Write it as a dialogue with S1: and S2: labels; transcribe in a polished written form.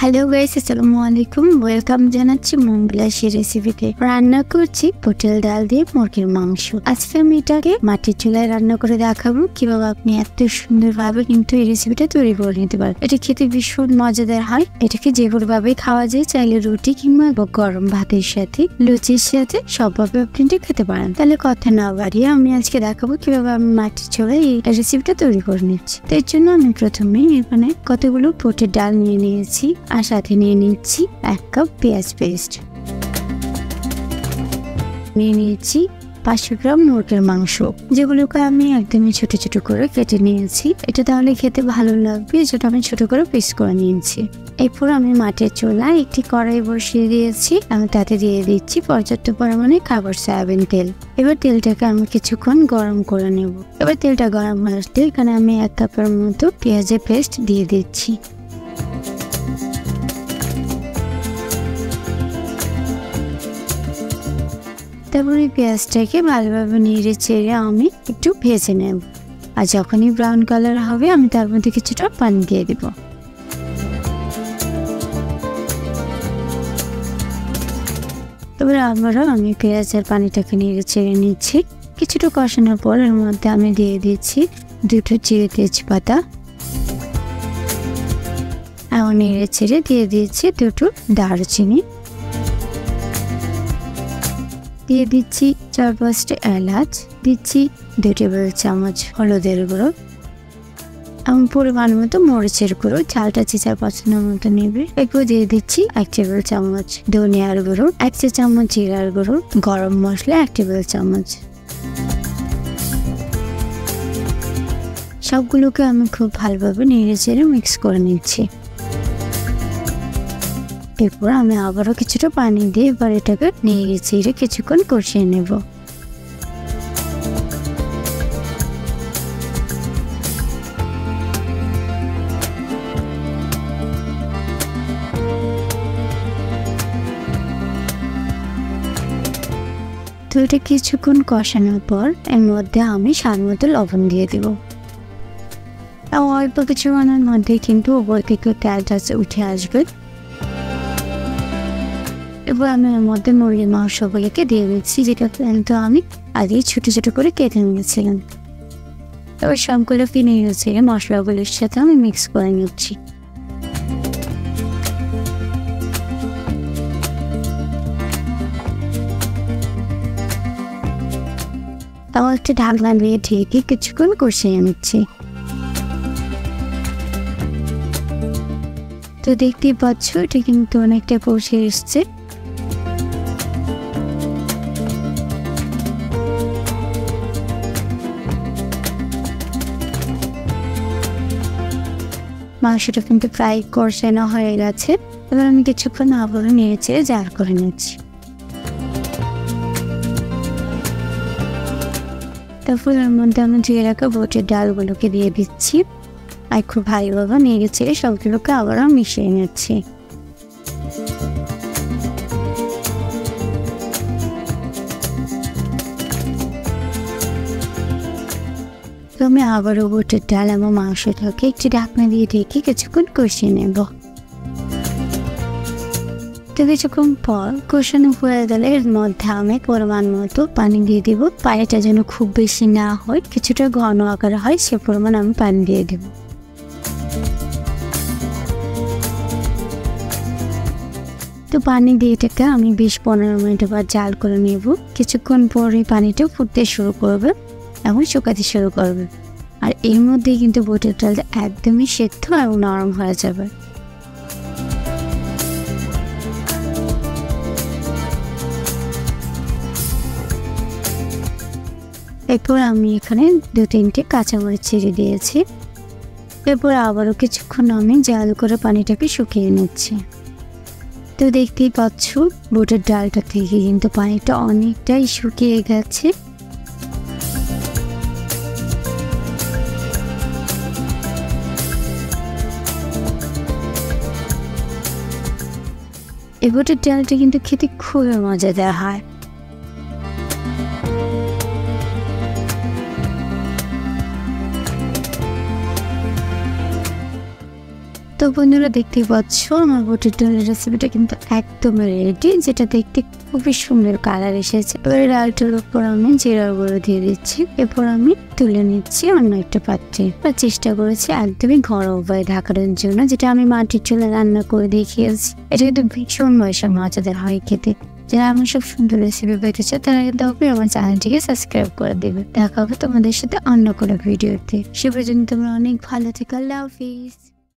S1: Hello guys, আসসালামু আলাইকুম। Welcome জানাচ্ছি Monbilashi রেসিপিতে। রান্না করছি পটল ডাল দিয়ে মুরগির মাংস। আজকে আমি এটাকে মাটির চুলায় রান্না করে দেখাবো কিভাবে আপনি এত সুন্দরভাবে কিন্তু এই রেসিপিটা তৈরি করে নিতে পারেন। এটা খেতে ভীষণ মজাদার হয়। এটাকে যে কোনোভাবে খাওয়া যায়, চাইলে রুটি কিংবা গরম ভাতের সাথে, লুচির সাথে সবভাবে আপনি খেতে পারেন। তাহলে কথা না বাড়িয়ে আমি আজকে দেখাবো কিভাবে আমি মাটির চুলায় এই রেসিপিটা তৈরি করে নিচ্ছি। তো এর জন্য আমি প্রথমে এখানে কতগুলো পটের ডাল নিয়ে নিয়েছি আর সাথে নিয়ে নিচ্ছি 1 কাপ পেঁয়াজ পেস্ট, নিয়ে নিয়েছি 500 গ্রাম মুরগির মাংস, যেগুলোকে আমি একদমই ছোট ছোট করে কেটে নিয়েছি। এটা তাহলে খেতে ভালো লাগবে, যেটা আমি ছোট করে পিস করে নিয়েছি। এরপর আমি মাটির চুলায় একটি কড়াই বসিয়ে দিয়েছি। আমি তাতে দিয়ে দিচ্ছি পর্যাপ্ত পরিমাণে খাবার সয়াবিন তেল। এবার তেলটাকে আমি কিছুক্ষণ গরম করে নেব। এবার তেলটা গরম হয়ে আসলে এখানে আমি 1 কাপের মতো পেঁয়াজের পেস্ট দিয়ে দিচ্ছি। তারপরে পেঁয়াজটাকে ভালোভাবে নেড়ে চেড়ে আমি একটু ভেজে নেব। আর যখনই ব্রাউন কালার হবে আমি তার মধ্যে কিছুটা পানি দিয়ে দেব। এবার আবারও আমি পেঁয়াজের পানিটাকে নেড়ে চেড়ে নিচ্ছি। কিছুটা কষানোর পর এর মধ্যে আমি দিয়ে দিচ্ছি 2টো চিড়ে তেজপাতা, আর নেড়ে চেড়ে দিয়ে দিচ্ছি 2টো দারুচিনি, দিয়ে দিচ্ছি 4-5টা এলাচ, দিচ্ছি 2 টেবিল চামচ হলুদের গুঁড়ো এবং পরিমাণ মতো মরিচের গুঁড়ো। ঝালটা যে যার পছন্দ মতো নেবে। এরপর দিয়ে দিচ্ছি 1 টেবিল চামচ ধনিয়ার গুঁড়ো, 1 চা চামচ জিরার গুঁড়ো, গরম মশলা 1 টেবিল চামচ। সবগুলোকে আমি খুব ভালোভাবে নেড়ে চেড়ে মিক্স করে নিচ্ছি। এরপর আমি আবারও কিছুটা পানি দিয়ে এবার এটাকে নেড়ে চেড়ে কিছুক্ষণ কষিয়ে নেব। তো এটা কিছুক্ষণ কষানোর পর এর মধ্যে আমি স্বাদ মতো লবণ দিয়ে দেব। অল্প কিছুক্ষণের মধ্যে কিন্তু উপর থেকে তেলটা উঠে আসবে। এবার আমি এর মধ্যে মুরগির মাংসগুলোকে দিয়ে দিচ্ছি, যেটা কিন্তু আমি আগে ছোট ছোট করে কেটে নিয়েছিলাম। এবার সবগুলোকে নেড়ে চেড়ে মশলাগুলোর সাথে আমি মিক্স করে নিচ্ছি। তাও একটা ঢাকনা দিয়ে ঢেকে কিছুক্ষণ কষিয়ে নিচ্ছি। তো দেখতেই পাচ্ছ এটা কিন্তু অনেকটা কষে এসছে। মাংসটা কিন্তু প্রায় কষানো হয়ে গেছে। এবার আমি কিছুক্ষণ আবারও নেড়ে চেড়ে জাল করে নিচ্ছি। তারপর এর মধ্যে আমি ধুয়ে রাখা বুটের ডালগুলোকে দিয়ে দিচ্ছি আর খুব ভালোভাবে নেড়ে চেড়ে সবগুলোকে আবারও মিশিয়ে নিচ্ছি। তো আমি আবারও বুটের ডাল এবং মাংসটাকে একটি ঢাকনা দিয়ে ঢেকে কিছুক্ষণ কষিয়ে নেব। তো কিছুক্ষণ পর কষানো হয়ে গেলে এর মধ্যে আমি পরিমাণ মতো পানি দিয়ে দিব। পানিটা যেন খুব বেশি না হয়, কিছুটা ঘন আকারে হয়, সে পরিমাণ আমি পানি দিয়ে দেব। তো পানি দিয়ে এটাকে আমি 20-15 মিনিট পর জাল করে নেব। কিছুক্ষণ পরে পানিটা ফুটতে শুরু করবে এবং শুকাতে শুরু করবে। আর এর মধ্যে কিন্তু বুটের ডালটা একদমই সেদ্ধ এবং নরম হয়ে যাবে। এরপর আমি এখানে 2-3টে কাঁচামরিচ ছিঁড়ে দিয়েছি। এরপর আবারও কিছুক্ষণ আমি জাল করে পানিটাকে শুকিয়ে নিচ্ছি। তো দেখতেই পাচ্ছ বুটের ডালটা থেকে কিন্তু পানিটা অনেকটাই শুকিয়ে গেছে। এই বুটের ডালটা কিন্তু খেতে খুবই মজাদার হয়। তো বন্ধুরা দেখতেই পাচ্ছ আমার বুটের ডালের রেসিপিটা কিন্তু একদম রেডি, যেটা দেখতে খুবই সুন্দর কালার এসেছে। এবারে ডালটার উপর আমি জিরার গুঁড়ো দিয়ে দিচ্ছি। এরপর আমি তুলে নিচ্ছি অন্য একটা পাত্রে। চেষ্টা করেছি একদমই ঘরোয়া উপায়ে ঢাকানোর জন্য, যেটা আমি মাটির চুলে রান্না করে দেখিয়েছি। এটা কিন্তু ভীষণ মজাদার হয় খেতে। যারা আমার সব সুন্দর রেসিপি পেতে চায় তারা কিন্তু আমার চ্যানেলটিকে সাবস্ক্রাইব করে দেবে। দেখা হবে তোমাদের সাথে অন্য কোনো ভিডিওতে। সে পর্যন্ত তোমরা অনেক ভালো থেকো। আল্লাহ হাফিজ।